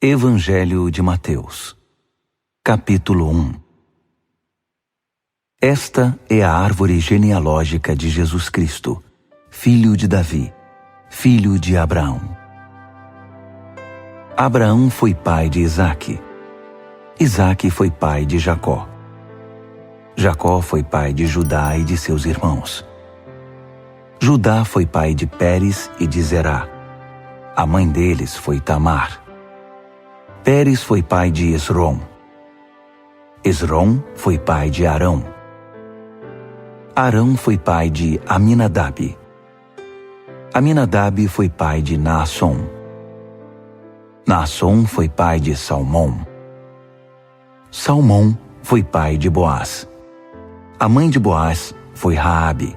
Evangelho de Mateus, capítulo 1. Esta é a árvore genealógica de Jesus Cristo, filho de Davi, filho de Abraão. Abraão foi pai de Isaque. Isaque foi pai de Jacó. Jacó foi pai de Judá e de seus irmãos. Judá foi pai de Pérez e de Zerá. A mãe deles foi Tamar. Pérez foi pai de Esrom. Esrom foi pai de Arão. Arão foi pai de Aminadab. Aminadab foi pai de Naasson. Naasson foi pai de Salmão. Salmão foi pai de Boaz. A mãe de Boaz foi Raabe.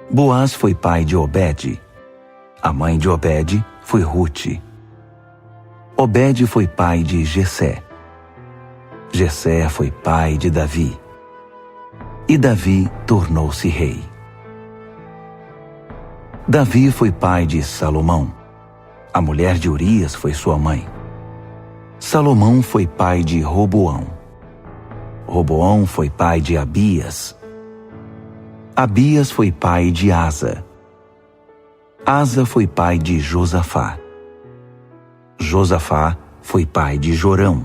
Boaz foi pai de Obed. A mãe de Obed foi Rute. Obed foi pai de Jessé. Jessé foi pai de Davi. E Davi tornou-se rei. Davi foi pai de Salomão. A mulher de Urias foi sua mãe. Salomão foi pai de Roboão. Roboão foi pai de Abias. Abias foi pai de Asa. Asa foi pai de Josafá. Josafá foi pai de Jorão.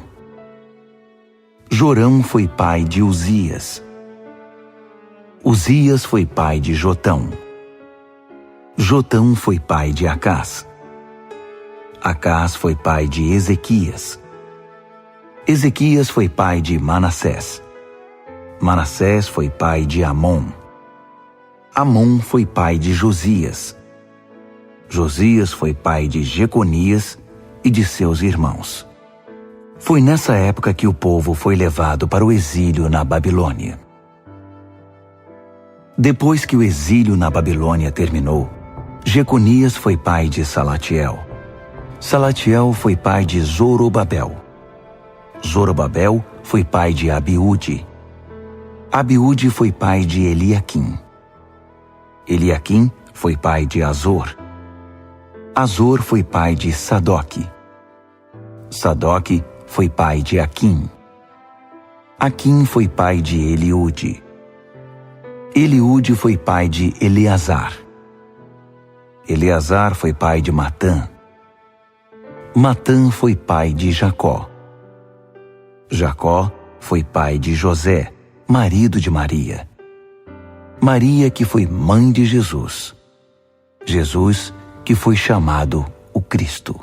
Jorão foi pai de Uzias. Uzias foi pai de Jotão. Jotão foi pai de Acás. Acás foi pai de Ezequias. Ezequias foi pai de Manassés. Manassés foi pai de Amon. Amon foi pai de Josias. Josias foi pai de Jeconias e de seus irmãos. Foi nessa época que o povo foi levado para o exílio na Babilônia. Depois que o exílio na Babilônia terminou, Jeconias foi pai de Salatiel. Salatiel foi pai de Zorobabel. Zorobabel foi pai de Abiúde. Abiúde foi pai de Eliaquim. Eliaquim foi pai de Azor. Azor foi pai de Sadoque. Sadoque foi pai de Aquim. Aquim foi pai de Eliúde. Eliúde foi pai de Eleazar. Eleazar foi pai de Matã. Matã foi pai de Jacó. Jacó foi pai de José, marido de Maria. Maria que foi mãe de Jesus. Jesus que foi chamado o Cristo.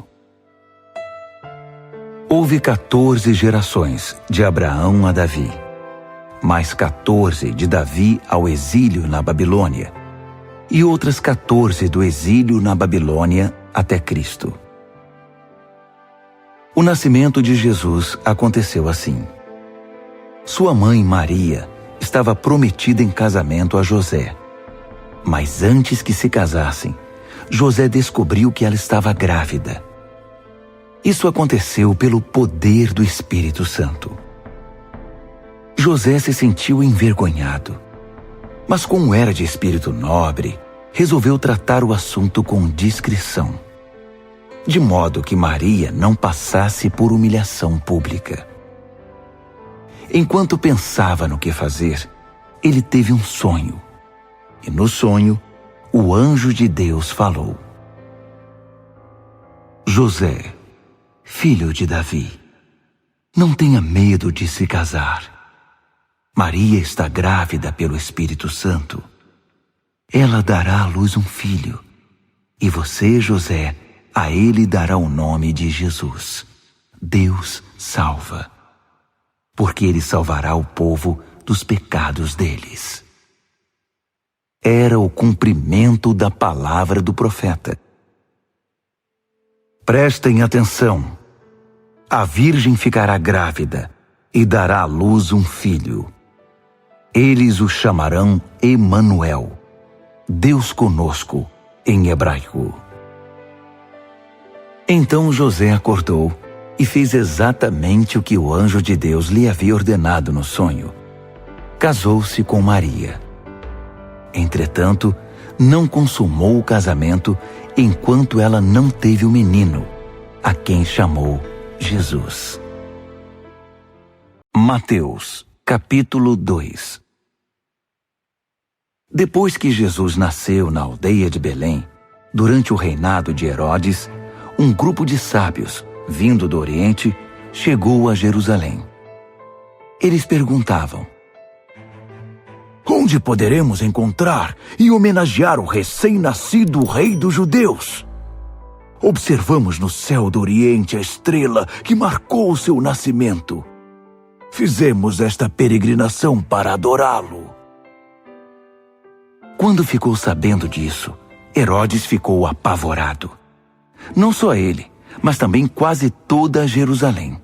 Houve 14 gerações de Abraão a Davi, mais 14 de Davi ao exílio na Babilônia, e outras 14 do exílio na Babilônia até Cristo. O nascimento de Jesus aconteceu assim. Sua mãe Maria estava prometida em casamento a José, mas antes que se casassem, José descobriu que ela estava grávida. Isso aconteceu pelo poder do Espírito Santo. José se sentiu envergonhado, mas como era de espírito nobre, resolveu tratar o assunto com discrição, de modo que Maria não passasse por humilhação pública. Enquanto pensava no que fazer, ele teve um sonho, e no sonho, o anjo de Deus falou: José, filho de Davi, não tenha medo de se casar. Maria está grávida pelo Espírito Santo. Ela dará à luz um filho, e você, José, a ele dará o nome de Jesus. Deus salva, porque ele salvará o povo dos pecados deles. Era o cumprimento da palavra do profeta. Prestem atenção. A virgem ficará grávida e dará à luz um filho. Eles o chamarão Emanuel, Deus conosco, em hebraico. Então José acordou e fez exatamente o que o anjo de Deus lhe havia ordenado no sonho. Casou-se com Maria. Entretanto, não consumou o casamento enquanto ela não teve o menino, a quem chamou Jesus. Mateus, capítulo 2. Depois que Jesus nasceu na aldeia de Belém, durante o reinado de Herodes, um grupo de sábios, vindo do Oriente, chegou a Jerusalém. Eles perguntavam: onde poderemos encontrar e homenagear o recém-nascido rei dos judeus? Observamos no céu do Oriente a estrela que marcou o seu nascimento. Fizemos esta peregrinação para adorá-lo. Quando ficou sabendo disso, Herodes ficou apavorado. Não só ele, mas também quase toda Jerusalém.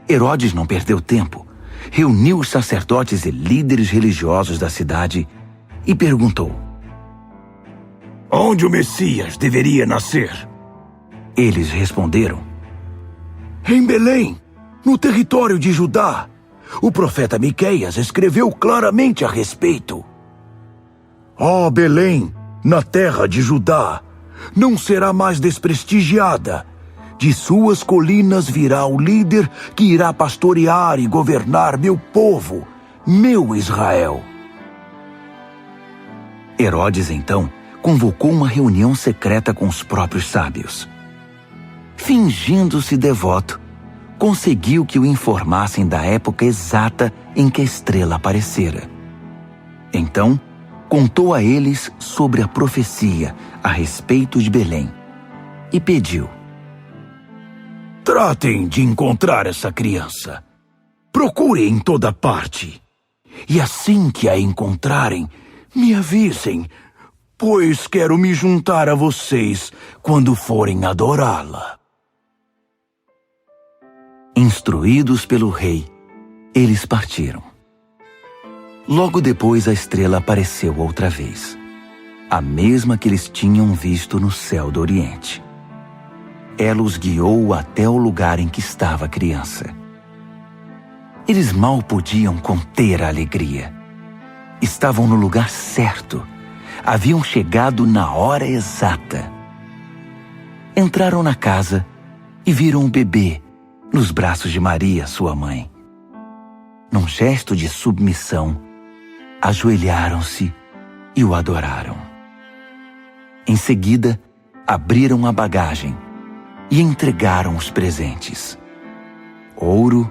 Herodes não perdeu tempo. Reuniu os sacerdotes e líderes religiosos da cidade e perguntou: onde o Messias deveria nascer? Eles responderam: em Belém, no território de Judá. O profeta Miqueias escreveu claramente a respeito. Ó Belém, na terra de Judá, não será mais desprestigiada. De suas colinas virá o líder que irá pastorear e governar meu povo, meu Israel. Herodes, então, convocou uma reunião secreta com os próprios sábios. Fingindo-se devoto, conseguiu que o informassem da época exata em que a estrela aparecera. Então, contou a eles sobre a profecia a respeito de Belém e pediu: tratem de encontrar essa criança. Procurem em toda parte. E assim que a encontrarem, me avisem, pois quero me juntar a vocês quando forem adorá-la. Instruídos pelo rei, eles partiram. Logo depois a estrela apareceu outra vez, a mesma que eles tinham visto no céu do Oriente. Ela os guiou até o lugar em que estava a criança. Eles mal podiam conter a alegria. Estavam no lugar certo. Haviam chegado na hora exata. Entraram na casa e viram o bebê nos braços de Maria, sua mãe. Num gesto de submissão, ajoelharam-se e o adoraram. Em seguida, abriram a bagagem e entregaram os presentes: ouro,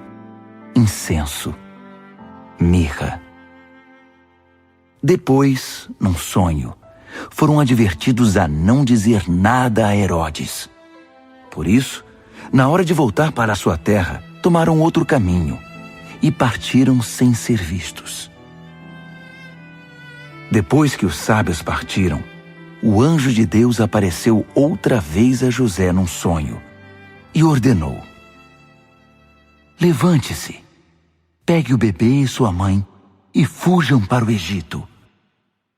incenso, mirra. Depois, num sonho, foram advertidos a não dizer nada a Herodes. Por isso, na hora de voltar para a sua terra, tomaram outro caminho e partiram sem ser vistos. Depois que os sábios partiram, o anjo de Deus apareceu outra vez a José num sonho e ordenou: levante-se, pegue o bebê e sua mãe e fujam para o Egito.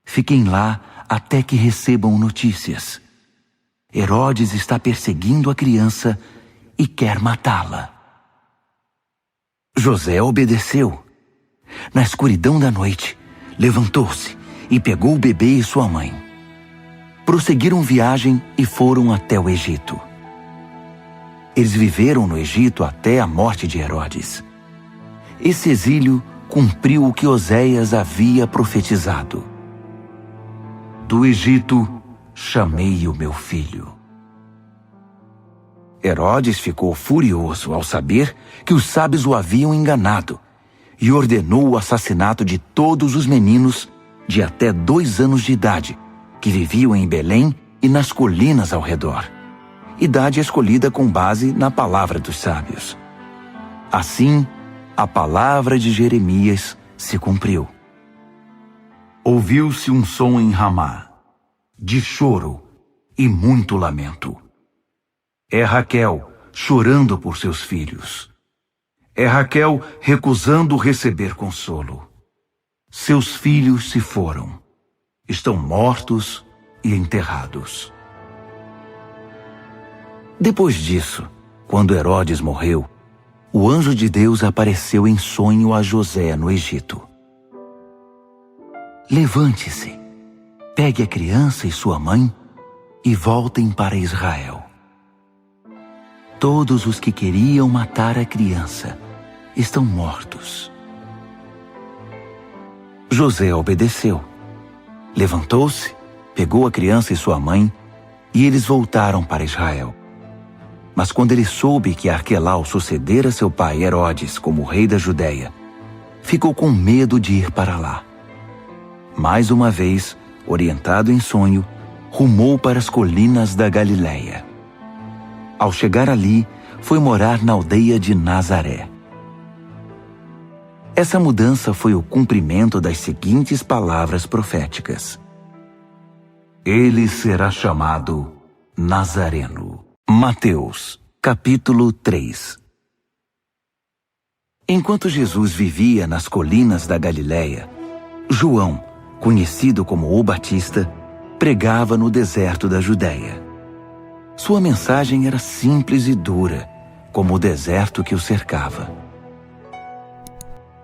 Fiquem lá até que recebam notícias. Herodes está perseguindo a criança e quer matá-la. José obedeceu. Na escuridão da noite, levantou-se e pegou o bebê e sua mãe. Prosseguiram viagem e foram até o Egito. Eles viveram no Egito até a morte de Herodes. Esse exílio cumpriu o que Oséias havia profetizado: do Egito chamei o meu filho. Herodes ficou furioso ao saber que os sábios o haviam enganado e ordenou o assassinato de todos os meninos de até 2 anos de idade que viviam em Belém e nas colinas ao redor, idade escolhida com base na palavra dos sábios. Assim, a palavra de Jeremias se cumpriu. Ouviu-se um som em Ramá, de choro e muito lamento. É Raquel chorando por seus filhos. É Raquel recusando receber consolo. Seus filhos se foram. Estão mortos e enterrados. Depois disso, quando Herodes morreu, o anjo de Deus apareceu em sonho a José no Egito. Levante-se, pegue a criança e sua mãe e voltem para Israel. Todos os que queriam matar a criança estão mortos. José obedeceu. Levantou-se, pegou a criança e sua mãe, e eles voltaram para Israel. Mas quando ele soube que Arquelau sucedera seu pai Herodes como rei da Judéia, ficou com medo de ir para lá. Mais uma vez, orientado em sonho, rumou para as colinas da Galiléia. Ao chegar ali, foi morar na aldeia de Nazaré. Essa mudança foi o cumprimento das seguintes palavras proféticas: ele será chamado Nazareno. Mateus, capítulo 3. Enquanto Jesus vivia nas colinas da Galiléia, João, conhecido como o Batista, pregava no deserto da Judéia. Sua mensagem era simples e dura, como o deserto que o cercava.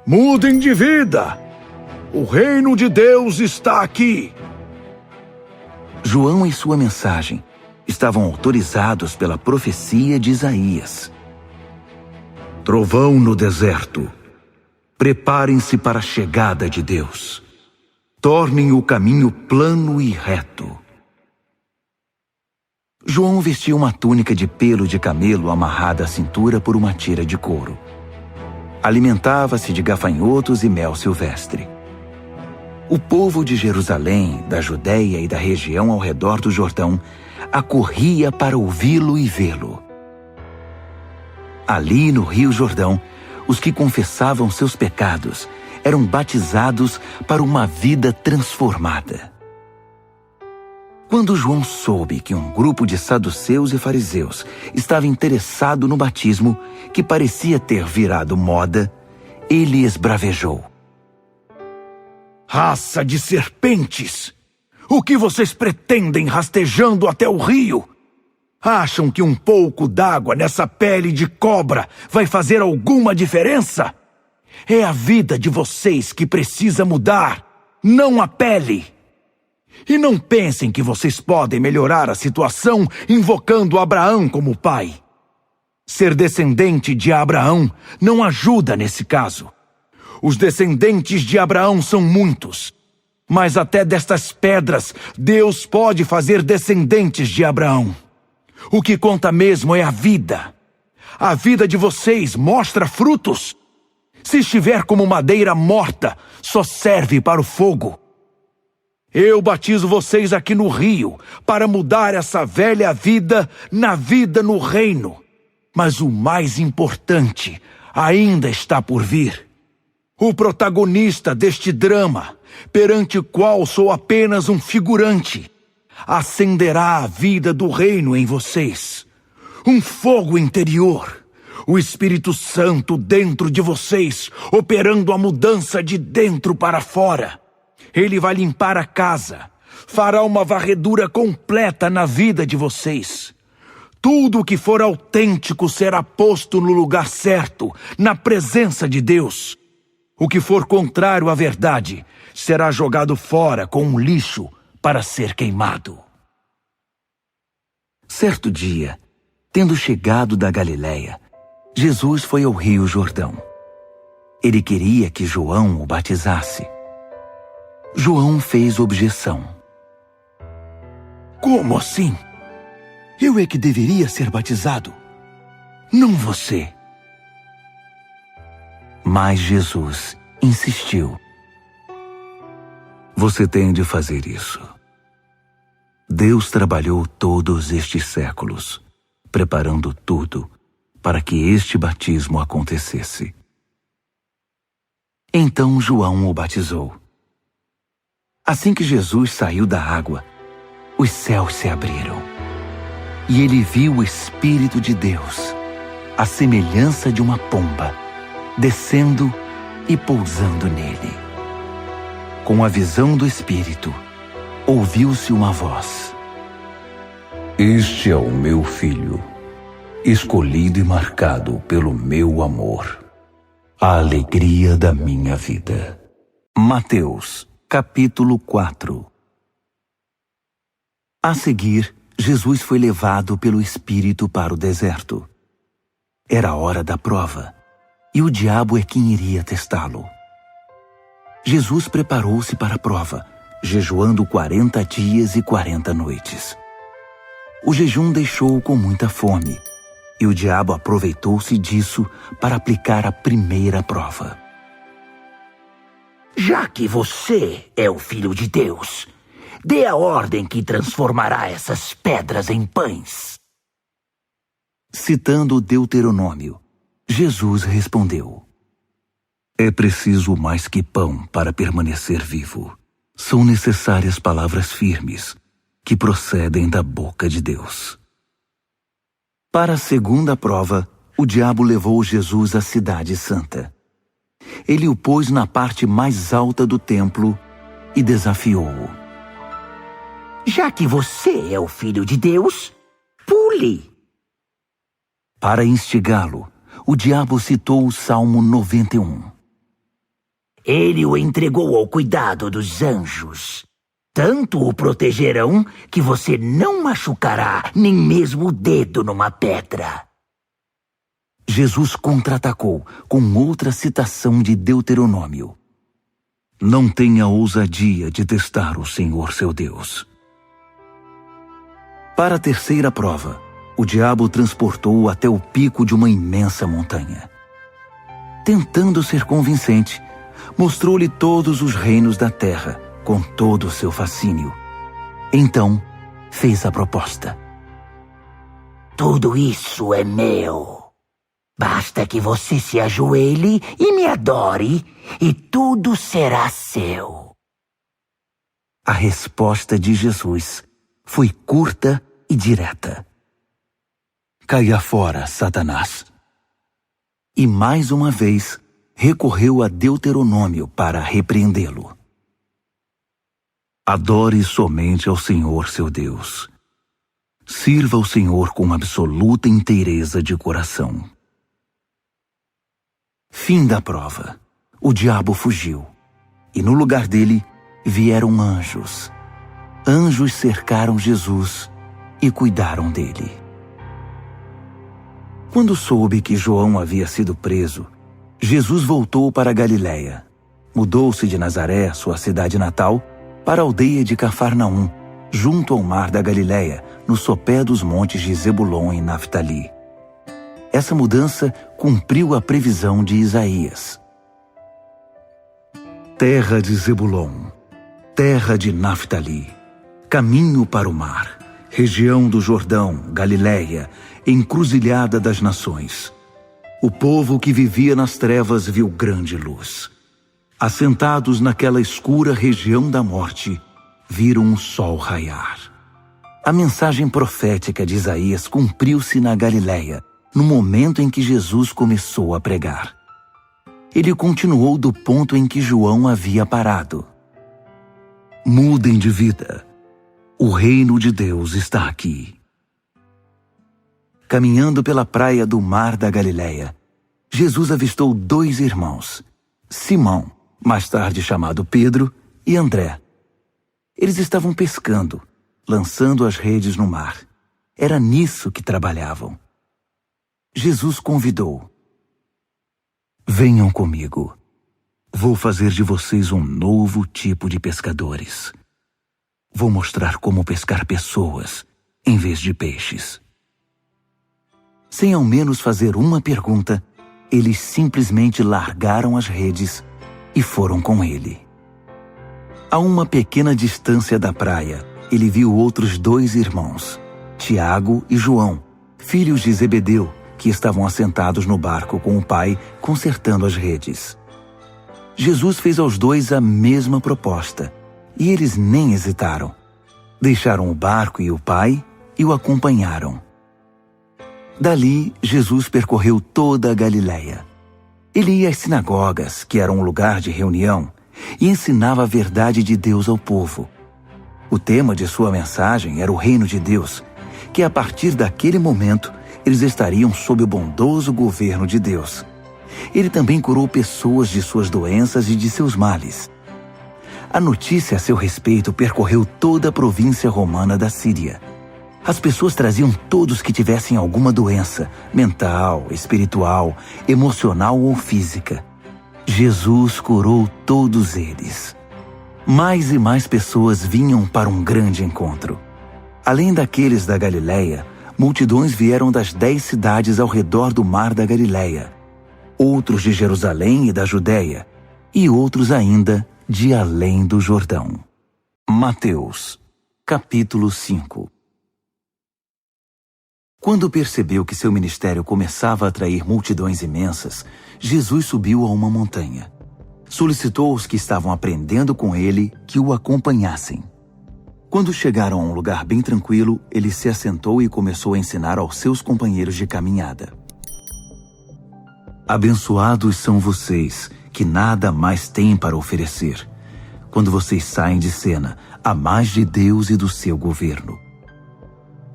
Mudem de vida! O reino de Deus está aqui! João e sua mensagem estavam autorizados pela profecia de Isaías. Trovão no deserto. Preparem-se para a chegada de Deus. Tornem o caminho plano e reto. João vestia uma túnica de pelo de camelo amarrada à cintura por uma tira de couro. Alimentava-se de gafanhotos e mel silvestre. O povo de Jerusalém, da Judéia e da região ao redor do Jordão acorria para ouvi-lo e vê-lo. Ali no Rio Jordão, os que confessavam seus pecados eram batizados para uma vida transformada. Quando João soube que um grupo de saduceus e fariseus estava interessado no batismo, que parecia ter virado moda, ele esbravejou: Raça de serpentes! O que vocês pretendem rastejando até o rio? Acham que um pouco d'água nessa pele de cobra vai fazer alguma diferença? É a vida de vocês que precisa mudar, não a pele. E não pensem que vocês podem melhorar a situação invocando Abraão como pai. Ser descendente de Abraão não ajuda nesse caso. Os descendentes de Abraão são muitos, mas até destas pedras Deus pode fazer descendentes de Abraão. O que conta mesmo é a vida. A vida de vocês mostra frutos. Se estiver como madeira morta, só serve para o fogo. Eu batizo vocês aqui no rio para mudar essa velha vida na vida no reino. Mas o mais importante ainda está por vir. O protagonista deste drama, perante o qual sou apenas um figurante, acenderá a vida do reino em vocês. Um fogo interior, o Espírito Santo dentro de vocês, operando a mudança de dentro para fora. Ele vai limpar a casa, fará uma varredura completa na vida de vocês. Tudo o que for autêntico será posto no lugar certo, na presença de Deus. O que for contrário à verdade será jogado fora com um lixo para ser queimado. Certo dia, tendo chegado da Galiléia, Jesus foi ao Rio Jordão. Ele queria que João o batizasse. João fez objeção. Como assim? Eu é que deveria ser batizado, não você. Mas Jesus insistiu. Você tem de fazer isso. Deus trabalhou todos estes séculos, preparando tudo para que este batismo acontecesse. Então João o batizou. Assim que Jesus saiu da água, os céus se abriram, e ele viu o Espírito de Deus, à semelhança de uma pomba, descendo e pousando nele. Com a visão do Espírito, ouviu-se uma voz: Este é o meu filho, escolhido e marcado pelo meu amor, a alegria da minha vida. Mateus, capítulo 4. A seguir, Jesus foi levado pelo Espírito para o deserto, Era a hora da prova, e o diabo é quem iria testá-lo. Jesus preparou-se para a prova, jejuando 40 dias e 40 noites. O jejum deixou-o com muita fome, e o diabo aproveitou-se disso para aplicar a primeira prova. Já que você é o Filho de Deus, dê a ordem que transformará essas pedras em pães. Citando o Deuteronômio, Jesus respondeu: É preciso mais que pão para permanecer vivo. São necessárias palavras firmes, que procedem da boca de Deus. Para a segunda prova, o diabo levou Jesus à cidade santa. Ele o pôs na parte mais alta do templo e desafiou-o. Já que você é o Filho de Deus, pule! Para instigá-lo, o diabo citou o Salmo 91. Ele o entregou ao cuidado dos anjos. Tanto o protegerão que você não machucará nem mesmo o dedo numa pedra. Jesus contra-atacou com outra citação de Deuteronômio. Não tenha ousadia de testar o Senhor seu Deus. Para a terceira prova, o diabo transportou-o até o pico de uma imensa montanha. Tentando ser convincente, mostrou-lhe todos os reinos da terra, com todo o seu fascínio. Então, fez a proposta. Tudo isso é meu. Basta que você se ajoelhe e me adore, e tudo será seu. A resposta de Jesus foi curta e direta. Caia fora, Satanás. E mais uma vez recorreu a Deuteronômio para repreendê-lo. Adore somente ao Senhor seu Deus. Sirva ao Senhor com absoluta inteireza de coração. Fim da prova. O diabo fugiu, e no lugar dele vieram anjos. Anjos cercaram Jesus e cuidaram dele. Quando soube que João havia sido preso, Jesus voltou para a Galiléia. Mudou-se de Nazaré, sua cidade natal, para a aldeia de Cafarnaum, junto ao mar da Galiléia, no sopé dos montes de Zebulon e Naftali. Essa mudança cumpriu a previsão de Isaías. Terra de Zebulon, terra de Naftali, caminho para o mar, região do Jordão, Galiléia, encruzilhada das nações. O povo que vivia nas trevas viu grande luz. Assentados naquela escura região da morte, viram o sol raiar. A mensagem profética de Isaías cumpriu-se na Galiléia, no momento em que Jesus começou a pregar. Ele continuou do ponto em que João havia parado. Mudem de vida. O reino de Deus está aqui. Caminhando pela praia do mar da Galiléia, Jesus avistou 2 irmãos, Simão, mais tarde chamado Pedro, e André. Eles estavam pescando, lançando as redes no mar. Era nisso que trabalhavam. Jesus convidou: Venham comigo. Vou fazer de vocês um novo tipo de pescadores. Vou mostrar como pescar pessoas em vez de peixes. Sem ao menos fazer uma pergunta, eles simplesmente largaram as redes e foram com ele. A uma pequena distância da praia, ele viu outros 2 irmãos, Tiago e João, filhos de Zebedeu, que estavam assentados no barco com o pai, consertando as redes. Jesus fez aos 2 a mesma proposta, e eles nem hesitaram. Deixaram o barco e o pai e o acompanharam. Dali, Jesus percorreu toda a Galiléia. Ele ia às sinagogas, que eram um lugar de reunião, e ensinava a verdade de Deus ao povo. O tema de sua mensagem era o reino de Deus, que a partir daquele momento eles estariam sob o bondoso governo de Deus. Ele também curou pessoas de suas doenças e de seus males. A notícia a seu respeito percorreu toda a província romana da Síria. As pessoas traziam todos que tivessem alguma doença, mental, espiritual, emocional ou física. Jesus curou todos eles. Mais e mais pessoas vinham para um grande encontro. Além daqueles da Galileia, multidões vieram das 10 cidades ao redor do mar da Galileia, outros de Jerusalém e da Judéia, e outros ainda de além do Jordão. Mateus, capítulo 5. Quando percebeu que seu ministério começava a atrair multidões imensas, Jesus subiu a uma montanha. Solicitou aos que estavam aprendendo com ele que o acompanhassem. Quando chegaram a um lugar bem tranquilo, ele se assentou e começou a ensinar aos seus companheiros de caminhada. Abençoados são vocês, que nada mais têm para oferecer, quando vocês saem de cena, a mais de Deus e do seu governo.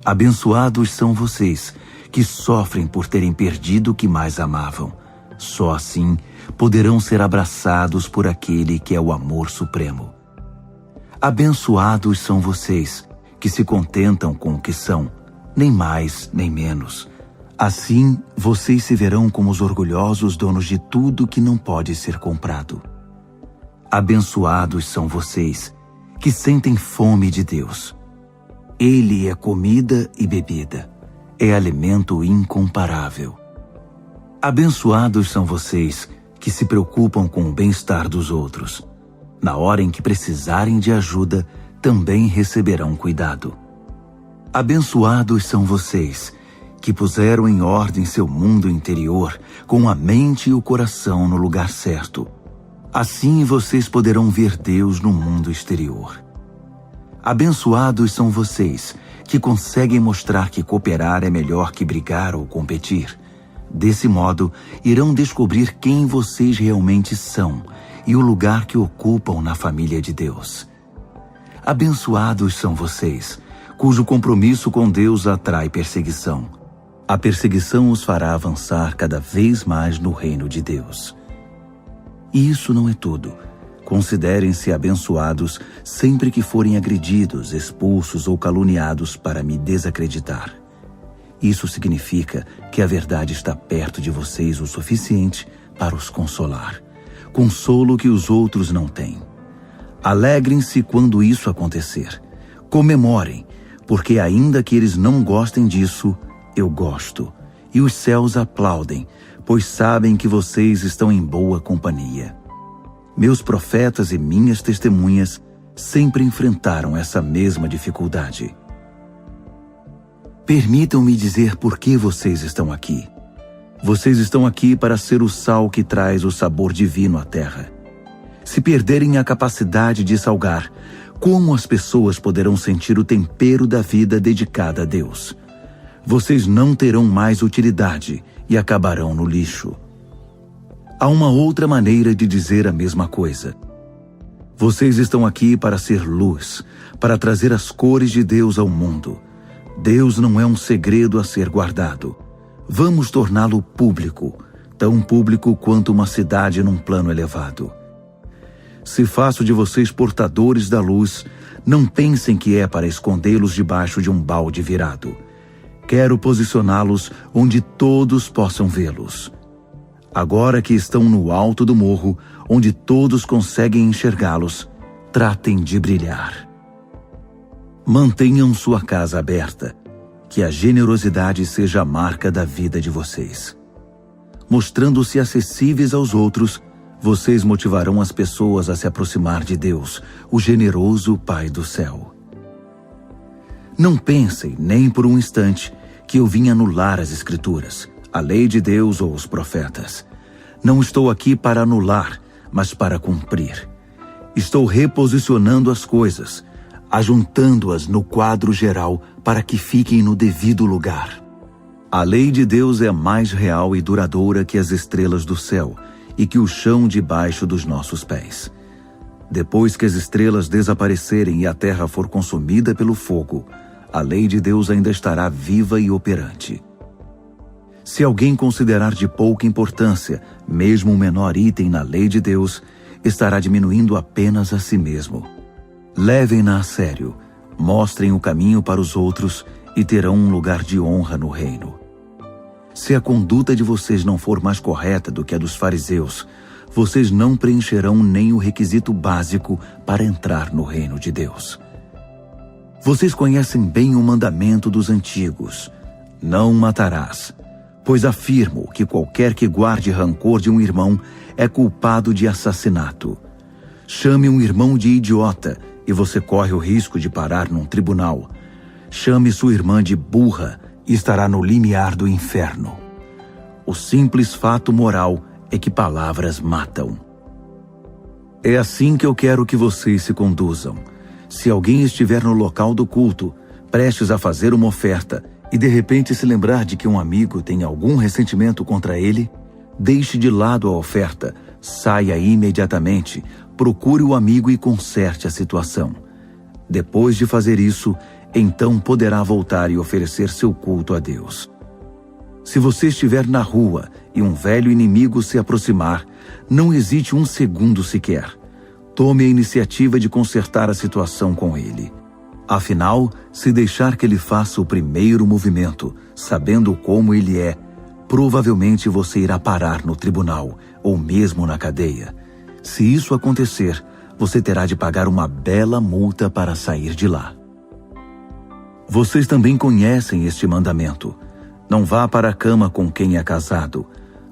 Abençoados são vocês, que sofrem por terem perdido o que mais amavam. Só assim poderão ser abraçados por aquele que é o amor supremo. Abençoados são vocês, que se contentam com o que são, nem mais nem menos. Assim, vocês se verão como os orgulhosos donos de tudo que não pode ser comprado. Abençoados são vocês, que sentem fome de Deus. Ele é comida e bebida, é alimento incomparável. Abençoados são vocês, que se preocupam com o bem-estar dos outros. Na hora em que precisarem de ajuda, também receberão cuidado. Abençoados são vocês, que puseram em ordem seu mundo interior, com a mente e o coração no lugar certo. Assim vocês poderão ver Deus no mundo exterior. Abençoados são vocês, que conseguem mostrar que cooperar é melhor que brigar ou competir. Desse modo, irão descobrir quem vocês realmente são e o lugar que ocupam na família de Deus. Abençoados são vocês, cujo compromisso com Deus atrai perseguição. A perseguição os fará avançar cada vez mais no reino de Deus. E isso não é tudo. Considerem-se abençoados sempre que forem agredidos, expulsos ou caluniados para me desacreditar. Isso significa que a verdade está perto de vocês o suficiente para os consolar. Consolo que os outros não têm. Alegrem-se quando isso acontecer. Comemorem, porque ainda que eles não gostem disso, eu gosto. E os céus aplaudem, pois sabem que vocês estão em boa companhia. Meus profetas e minhas testemunhas sempre enfrentaram essa mesma dificuldade. Permitam-me dizer por que vocês estão aqui. Vocês estão aqui para ser o sal que traz o sabor divino à terra. Se perderem a capacidade de salgar, como as pessoas poderão sentir o tempero da vida dedicada a Deus? Vocês não terão mais utilidade e acabarão no lixo. Há uma outra maneira de dizer a mesma coisa. Vocês estão aqui para ser luz, para trazer as cores de Deus ao mundo. Deus não é um segredo a ser guardado. Vamos torná-lo público, tão público quanto uma cidade num plano elevado. Se faço de vocês portadores da luz, não pensem que é para escondê-los debaixo de um balde virado. Quero posicioná-los onde todos possam vê-los. Agora que estão no alto do morro, onde todos conseguem enxergá-los, tratem de brilhar. Mantenham sua casa aberta, que a generosidade seja a marca da vida de vocês. Mostrando-se acessíveis aos outros, vocês motivarão as pessoas a se aproximar de Deus, o generoso Pai do céu. Não pensem, nem por um instante, que eu vim anular as Escrituras, a lei de Deus ou os profetas. Não estou aqui para anular, mas para cumprir. Estou reposicionando as coisas, ajuntando-as no quadro geral para que fiquem no devido lugar. A lei de Deus é mais real e duradoura que as estrelas do céu e que o chão debaixo dos nossos pés. Depois que as estrelas desaparecerem e a terra for consumida pelo fogo, a lei de Deus ainda estará viva e operante. Se alguém considerar de pouca importância, mesmo o menor item na lei de Deus, estará diminuindo apenas a si mesmo. Levem-na a sério, mostrem o caminho para os outros e terão um lugar de honra no reino. Se a conduta de vocês não for mais correta do que a dos fariseus, vocês não preencherão nem o requisito básico para entrar no reino de Deus. Vocês conhecem bem o mandamento dos antigos: não matarás, pois afirmo que qualquer que guarde rancor de um irmão é culpado de assassinato. Chame um irmão de idiota e você corre o risco de parar num tribunal. Chame sua irmã de burra e estará no limiar do inferno. O simples fato moral é que palavras matam. É assim que eu quero que vocês se conduzam. Se alguém estiver no local do culto, prestes a fazer uma oferta, e de repente se lembrar de que um amigo tem algum ressentimento contra ele, deixe de lado a oferta, saia imediatamente, procure o amigo e conserte a situação. Depois de fazer isso, então poderá voltar e oferecer seu culto a Deus. Se você estiver na rua e um velho inimigo se aproximar, não hesite um segundo sequer. Tome a iniciativa de consertar a situação com ele. Afinal, se deixar que ele faça o primeiro movimento, sabendo como ele é, provavelmente você irá parar no tribunal ou mesmo na cadeia. Se isso acontecer, você terá de pagar uma bela multa para sair de lá. Vocês também conhecem este mandamento: não vá para a cama com quem é casado,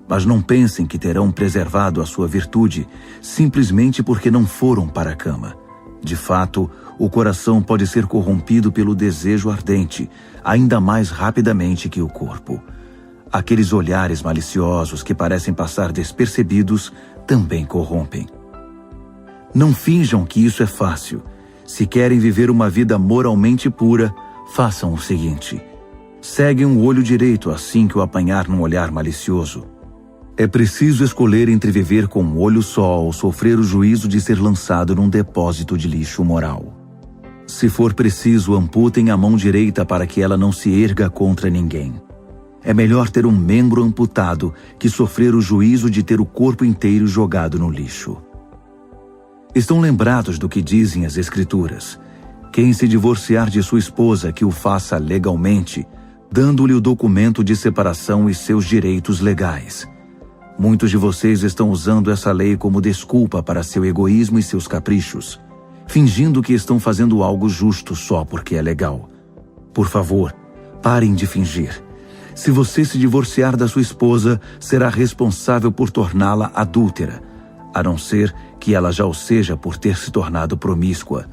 mas não pensem que terão preservado a sua virtude simplesmente porque não foram para a cama. De fato, o coração pode ser corrompido pelo desejo ardente, ainda mais rapidamente que o corpo. Aqueles olhares maliciosos que parecem passar despercebidos também corrompem. Não finjam que isso é fácil. Se querem viver uma vida moralmente pura, façam o seguinte: seguem o olho direito assim que o apanhar num olhar malicioso. É preciso escolher entre viver com um olho só ou sofrer o juízo de ser lançado num depósito de lixo moral. Se for preciso, amputem a mão direita para que ela não se erga contra ninguém. É melhor ter um membro amputado que sofrer o juízo de ter o corpo inteiro jogado no lixo. Estão lembrados do que dizem as Escrituras: quem se divorciar de sua esposa, que o faça legalmente, dando-lhe o documento de separação e seus direitos legais. Muitos de vocês estão usando essa lei como desculpa para seu egoísmo e seus caprichos, fingindo que estão fazendo algo justo só porque é legal. Por favor, parem de fingir. Se você se divorciar da sua esposa, será responsável por torná-la adúltera, a não ser que ela já o seja por ter se tornado promíscua.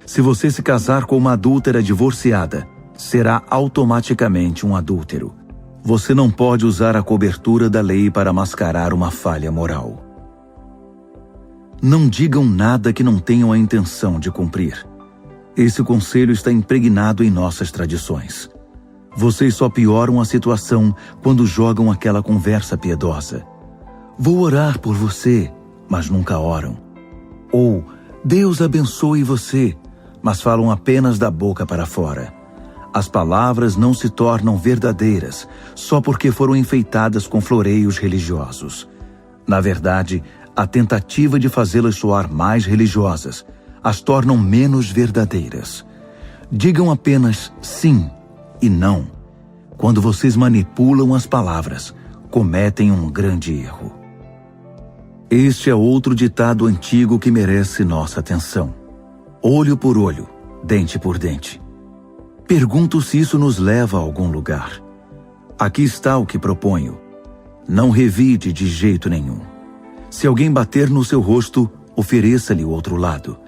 Se você se casar com uma adúltera divorciada, será automaticamente um adúltero. Você não pode usar a cobertura da lei para mascarar uma falha moral. Não digam nada que não tenham a intenção de cumprir. Esse conselho está impregnado em nossas tradições. Vocês só pioram a situação quando jogam aquela conversa piedosa: vou orar por você, mas nunca oram. Ou, Deus abençoe você, mas falam apenas da boca para fora. As palavras não se tornam verdadeiras só porque foram enfeitadas com floreios religiosos. Na verdade, a tentativa de fazê-las soar mais religiosas as tornam menos verdadeiras. Digam apenas sim e não. Quando vocês manipulam as palavras, cometem um grande erro. Este é outro ditado antigo que merece nossa atenção: olho por olho, dente por dente. Pergunto se isso nos leva a algum lugar. Aqui está o que proponho: não revide de jeito nenhum. Se alguém bater no seu rosto, ofereça-lhe o outro lado.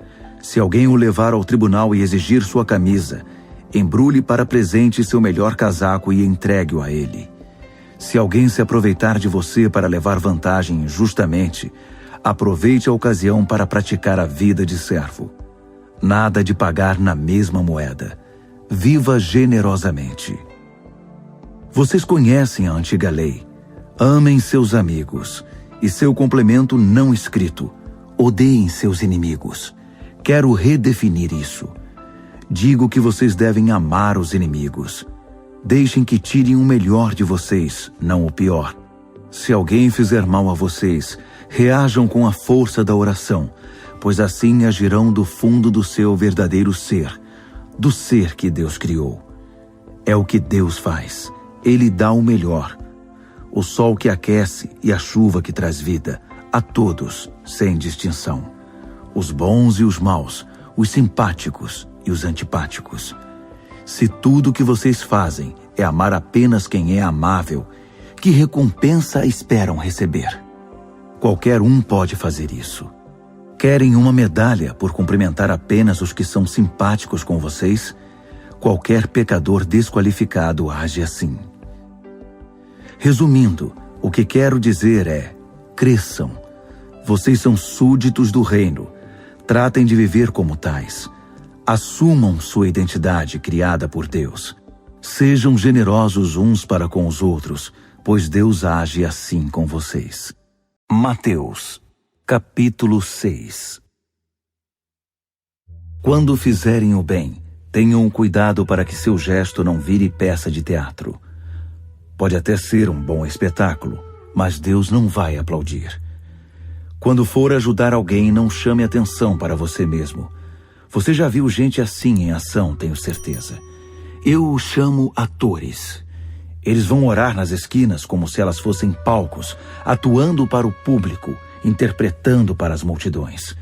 Se alguém o levar ao tribunal e exigir sua camisa, embrulhe para presente seu melhor casaco e entregue-o a ele. Se alguém se aproveitar de você para levar vantagem injustamente, aproveite a ocasião para praticar a vida de servo. Nada de pagar na mesma moeda. Viva generosamente. Vocês conhecem a antiga lei: amem seus amigos, e seu complemento não escrito: odeiem seus inimigos. Quero redefinir isso. Digo que vocês devem amar os inimigos. Deixem que tirem o melhor de vocês, não o pior. Se alguém fizer mal a vocês, reajam com a força da oração, pois assim agirão do fundo do seu verdadeiro ser, do ser que Deus criou. É o que Deus faz. Ele dá o melhor. O sol que aquece e a chuva que traz vida, a todos, sem distinção. Os bons e os maus, os simpáticos e os antipáticos. Se tudo o que vocês fazem é amar apenas quem é amável, que recompensa esperam receber? Qualquer um pode fazer isso. Querem uma medalha por cumprimentar apenas os que são simpáticos com vocês? Qualquer pecador desqualificado age assim. Resumindo, o que quero dizer é: cresçam. Vocês são súditos do reino. Tratem de viver como tais. Assumam sua identidade criada por Deus. Sejam generosos uns para com os outros, pois Deus age assim com vocês. Mateus, capítulo 6. Quando fizerem o bem, tenham cuidado para que seu gesto não vire peça de teatro. Pode até ser um bom espetáculo, mas Deus não vai aplaudir. Quando for ajudar alguém, não chame atenção para você mesmo. Você já viu gente assim em ação, tenho certeza. Eu os chamo atores. Eles vão orar nas esquinas como se elas fossem palcos, atuando para o público, interpretando para as multidões.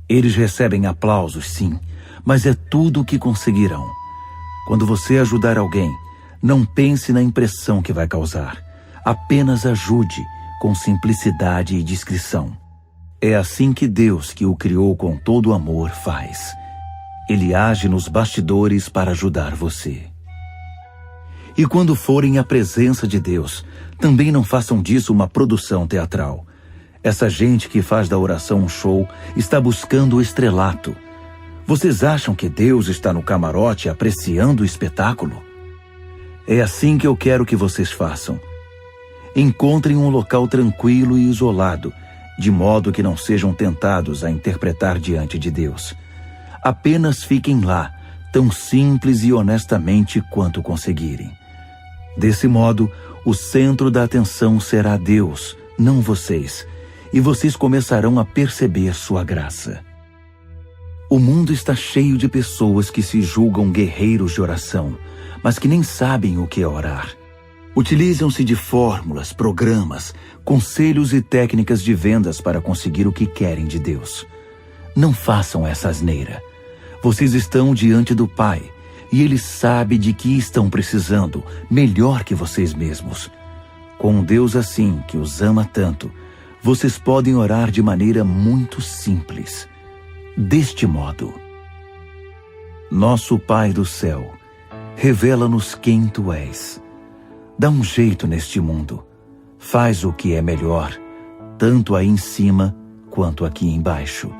Eles recebem aplausos, sim, mas é tudo o que conseguirão. Quando você ajudar alguém, não pense na impressão que vai causar. Apenas ajude com simplicidade e discrição. É assim que Deus, que o criou com todo amor, faz. Ele age nos bastidores para ajudar você. E quando forem à presença de Deus, também não façam disso uma produção teatral. Essa gente que faz da oração um show está buscando o estrelato. Vocês acham que Deus está no camarote apreciando o espetáculo? É assim que eu quero que vocês façam. Encontrem um local tranquilo e isolado, de modo que não sejam tentados a interpretar diante de Deus. Apenas fiquem lá, tão simples e honestamente quanto conseguirem. Desse modo, o centro da atenção será Deus, não vocês, e vocês começarão a perceber sua graça. O mundo está cheio de pessoas que se julgam guerreiros de oração, mas que nem sabem o que é orar. Utilizam-se de fórmulas, programas, conselhos e técnicas de vendas para conseguir o que querem de Deus. Não façam essa asneira. Vocês estão diante do Pai, e Ele sabe de que estão precisando, melhor que vocês mesmos. Com um Deus assim, que os ama tanto, vocês podem orar de maneira muito simples. Deste modo: Nosso Pai do céu, revela-nos quem Tu és. Dá um jeito neste mundo. Faz o que é melhor, tanto aí em cima quanto aqui embaixo.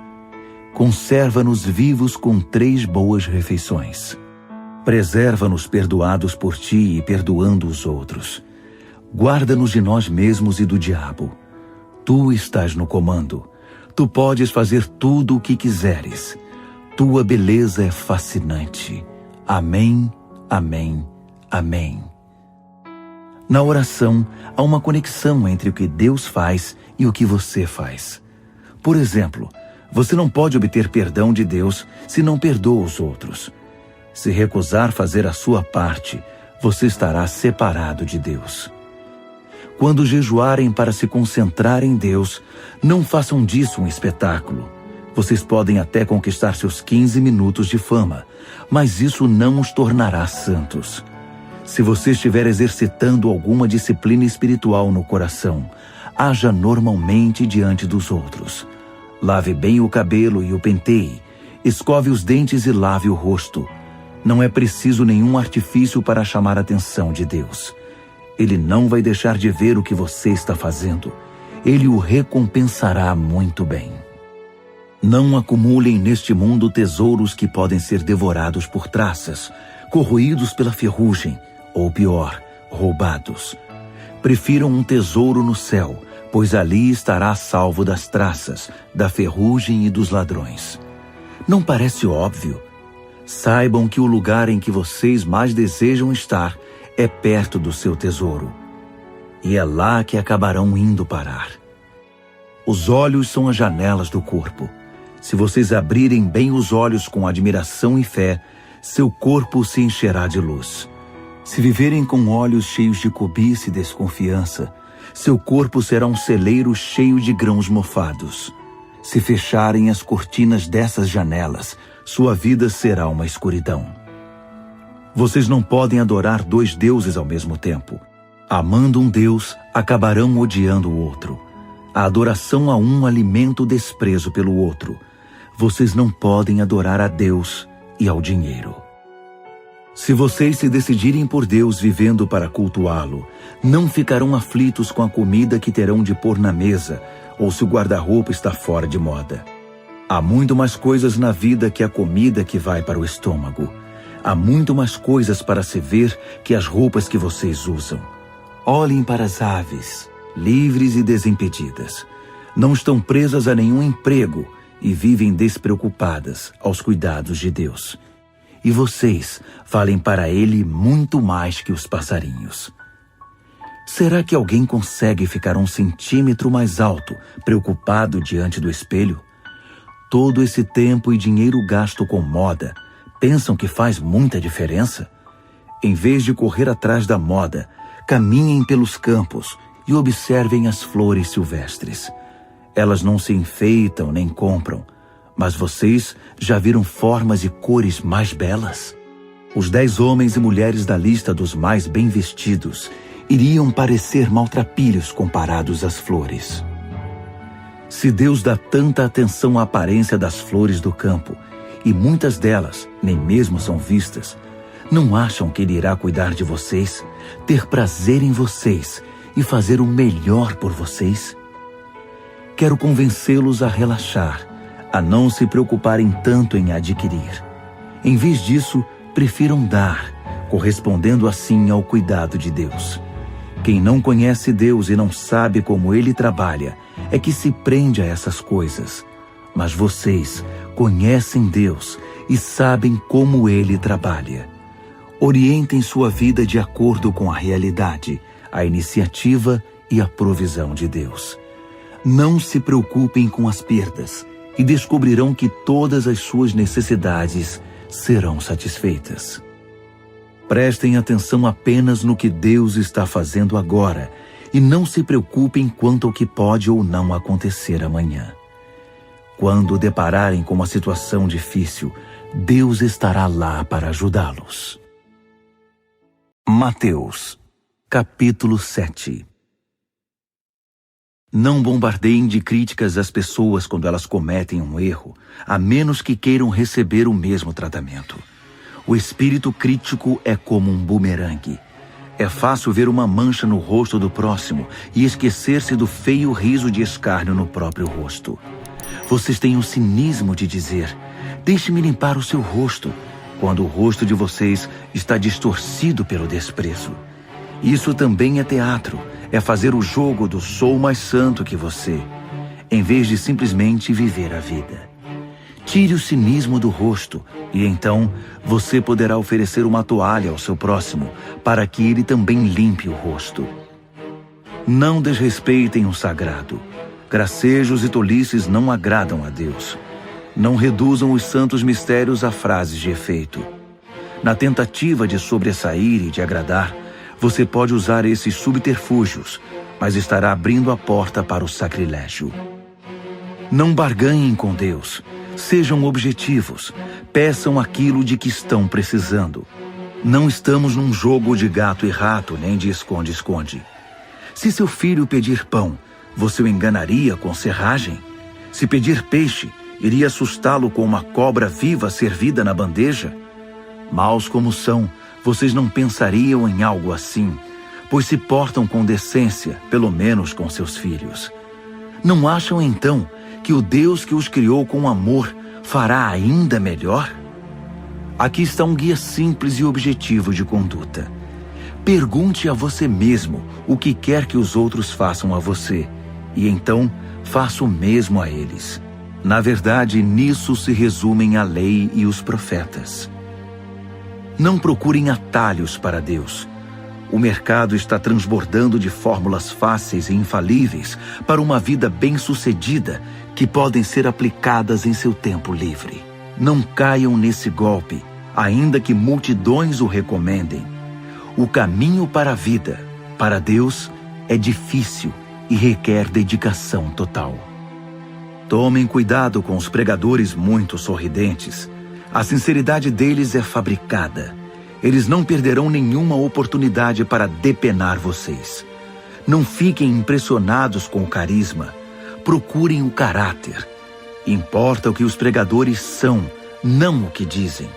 Conserva-nos vivos com 3 boas refeições. Preserva-nos perdoados por Ti e perdoando os outros. Guarda-nos de nós mesmos e do diabo. Tu estás no comando. Tu podes fazer tudo o que quiseres. Tua beleza é fascinante. Amém, amém, amém. Na oração, há uma conexão entre o que Deus faz e o que você faz. Por exemplo, você não pode obter perdão de Deus se não perdoa os outros. Se recusar fazer a sua parte, você estará separado de Deus. Quando jejuarem para se concentrar em Deus, não façam disso um espetáculo. Vocês podem até conquistar seus 15 minutos de fama, mas isso não os tornará santos. Se você estiver exercitando alguma disciplina espiritual no coração, haja normalmente diante dos outros. Lave bem o cabelo e o penteie, escove os dentes e lave o rosto. Não é preciso nenhum artifício para chamar a atenção de Deus. Ele não vai deixar de ver o que você está fazendo. Ele o recompensará muito bem. Não acumulem neste mundo tesouros que podem ser devorados por traças, corroídos pela ferrugem, ou pior, roubados. Prefiram um tesouro no céu, pois ali estará salvo das traças, da ferrugem e dos ladrões. Não parece óbvio? Saibam que o lugar em que vocês mais desejam estar é perto do seu tesouro. E é lá que acabarão indo parar. Os olhos são as janelas do corpo. Se vocês abrirem bem os olhos com admiração e fé, seu corpo se encherá de luz. Se viverem com olhos cheios de cobiça e desconfiança, seu corpo será um celeiro cheio de grãos mofados. Se fecharem as cortinas dessas janelas, sua vida será uma escuridão. Vocês não podem adorar 2 deuses ao mesmo tempo. Amando um Deus, acabarão odiando o outro. A adoração a um alimenta o desprezo pelo outro. Vocês não podem adorar a Deus e ao dinheiro. Se vocês se decidirem por Deus vivendo para cultuá-lo, não ficarão aflitos com a comida que terão de pôr na mesa, ou se o guarda-roupa está fora de moda. Há muito mais coisas na vida que a comida que vai para o estômago. Há muito mais coisas para se ver que as roupas que vocês usam. Olhem para as aves, livres e desimpedidas. Não estão presas a nenhum emprego e vivem despreocupadas aos cuidados de Deus. E vocês valem para Ele muito mais que os passarinhos. Será que alguém consegue ficar 1 centímetro mais alto, preocupado diante do espelho? Todo esse tempo e dinheiro gasto com moda, pensam que faz muita diferença? Em vez de correr atrás da moda, caminhem pelos campos e observem as flores silvestres. Elas não se enfeitam nem compram, mas vocês já viram formas e cores mais belas? Os 10 homens e mulheres da lista dos mais bem vestidos iriam parecer maltrapilhos comparados às flores. Se Deus dá tanta atenção à aparência das flores do campo, e muitas delas nem mesmo são vistas, não acham que Ele irá cuidar de vocês, ter prazer em vocês e fazer o melhor por vocês? Quero convencê-los a relaxar, a não se preocuparem tanto em adquirir. Em vez disso, prefiram dar, correspondendo assim ao cuidado de Deus. Quem não conhece Deus e não sabe como Ele trabalha, é que se prende a essas coisas. Mas vocês conhecem Deus e sabem como Ele trabalha. Orientem sua vida de acordo com a realidade, a iniciativa e a provisão de Deus. Não se preocupem com as perdas e descobrirão que todas as suas necessidades serão satisfeitas. Prestem atenção apenas no que Deus está fazendo agora e não se preocupem quanto ao que pode ou não acontecer amanhã. Quando depararem com uma situação difícil, Deus estará lá para ajudá-los. Mateus, capítulo 7. Não bombardeiem de críticas as pessoas quando elas cometem um erro, a menos que queiram receber o mesmo tratamento. O espírito crítico é como um bumerangue. É fácil ver uma mancha no rosto do próximo e esquecer-se do feio riso de escárnio no próprio rosto. Vocês têm o cinismo de dizer: deixe-me limpar o seu rosto, quando o rosto de vocês está distorcido pelo desprezo. Isso também é teatro, é fazer o jogo do sou mais santo que você, em vez de simplesmente viver a vida. Tire o cinismo do rosto e então você poderá oferecer uma toalha ao seu próximo para que ele também limpe o rosto. Não desrespeitem o sagrado. Gracejos e tolices não agradam a Deus. Não reduzam os santos mistérios a frases de efeito. Na tentativa de sobressair e de agradar, você pode usar esses subterfúgios, mas estará abrindo a porta para o sacrilégio. Não barganhem com Deus. Sejam objetivos. Peçam aquilo de que estão precisando. Não estamos num jogo de gato e rato, nem de esconde-esconde. Se seu filho pedir pão, você o enganaria com serragem? Se pedir peixe, iria assustá-lo com uma cobra viva servida na bandeja? Maus como são, vocês não pensariam em algo assim, pois se portam com decência, pelo menos com seus filhos. Não acham então que o Deus que os criou com amor fará ainda melhor? Aqui está um guia simples e objetivo de conduta. Pergunte a você mesmo o que quer que os outros façam a você, e então faça o mesmo a eles. Na verdade, nisso se resumem a lei e os profetas. Não procurem atalhos para Deus. O mercado está transbordando de fórmulas fáceis e infalíveis para uma vida bem-sucedida que podem ser aplicadas em seu tempo livre. Não caiam nesse golpe, ainda que multidões o recomendem. O caminho para a vida, para Deus, é difícil e requer dedicação total. Tomem cuidado com os pregadores muito sorridentes. A sinceridade deles é fabricada. Eles não perderão nenhuma oportunidade para depenar vocês. Não fiquem impressionados com o carisma. Procurem o caráter. Importa o que os pregadores são, não o que dizem.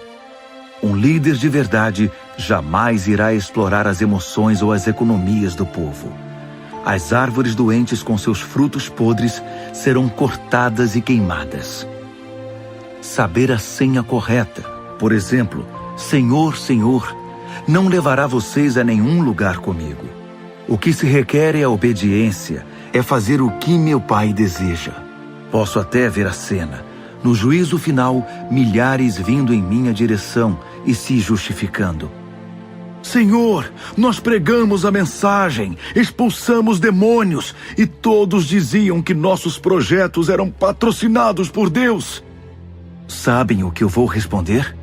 Um líder de verdade jamais irá explorar as emoções ou as economias do povo. As árvores doentes com seus frutos podres serão cortadas e queimadas. Saber a senha correta, por exemplo, Senhor, Senhor, não levará vocês a nenhum lugar comigo. O que se requer é a obediência, é fazer o que meu Pai deseja. Posso até ver a cena. No juízo final, milhares vindo em minha direção e se justificando. Senhor, nós pregamos a mensagem, expulsamos demônios e todos diziam que nossos projetos eram patrocinados por Deus. Sabem o que eu vou responder?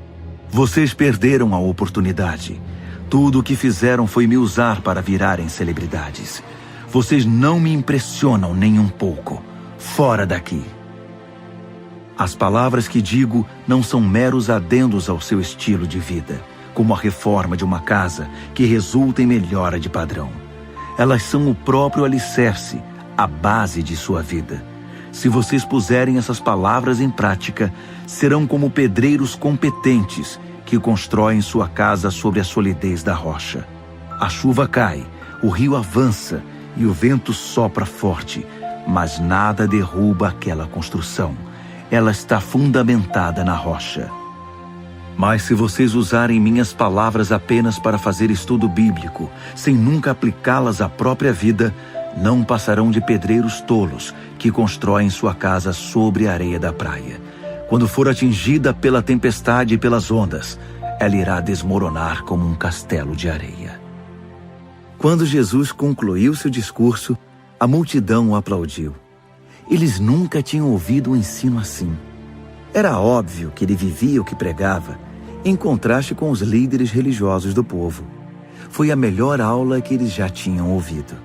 Vocês perderam a oportunidade. Tudo o que fizeram foi me usar para virarem celebridades. Vocês não me impressionam nem um pouco. Fora daqui. As palavras que digo não são meros adendos ao seu estilo de vida, como a reforma de uma casa que resulta em melhora de padrão. Elas são o próprio alicerce, a base de sua vida. Se vocês puserem essas palavras em prática, serão como pedreiros competentes que constroem sua casa sobre a solidez da rocha. A chuva cai, o rio avança e o vento sopra forte, mas nada derruba aquela construção. Ela está fundamentada na rocha. Mas se vocês usarem minhas palavras apenas para fazer estudo bíblico, sem nunca aplicá-las à própria vida, não passarão de pedreiros tolos que constroem sua casa sobre a areia da praia. Quando for atingida pela tempestade e pelas ondas, ela irá desmoronar como um castelo de areia. Quando Jesus concluiu seu discurso, a multidão o aplaudiu. Eles nunca tinham ouvido um ensino assim. Era óbvio que ele vivia o que pregava, em contraste com os líderes religiosos do povo. Foi a melhor aula que eles já tinham ouvido.